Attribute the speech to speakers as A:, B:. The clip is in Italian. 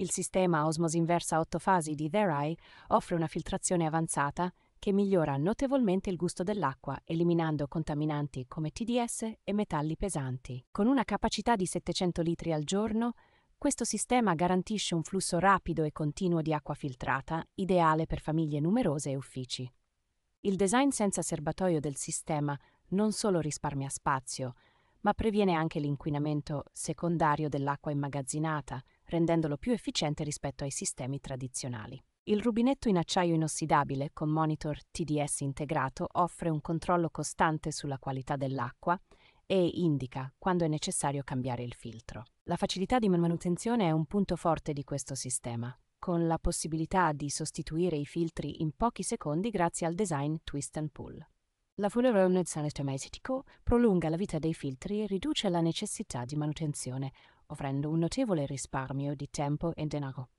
A: Il sistema a osmosi inversa a 8 fasi di There offre una filtrazione avanzata che migliora notevolmente il gusto dell'acqua, eliminando contaminanti come TDS e metalli pesanti. Con una capacità di 700 litri al giorno, questo sistema garantisce un flusso rapido e continuo di acqua filtrata, ideale per famiglie numerose e uffici. Il design senza serbatoio del sistema non solo risparmia spazio, ma previene anche l'inquinamento secondario dell'acqua immagazzinata, rendendolo più efficiente rispetto ai sistemi tradizionali. Il rubinetto in acciaio inossidabile con monitor TDS integrato offre un controllo costante sulla qualità dell'acqua e indica quando è necessario cambiare il filtro. La facilità di manutenzione è un punto forte di questo sistema, con la possibilità di sostituire i filtri in pochi secondi grazie al design Twist and Pull. La Fuller Sanitary automatico prolunga la vita dei filtri e riduce la necessità di manutenzione, offrendo un notevole risparmio di tempo e denaro.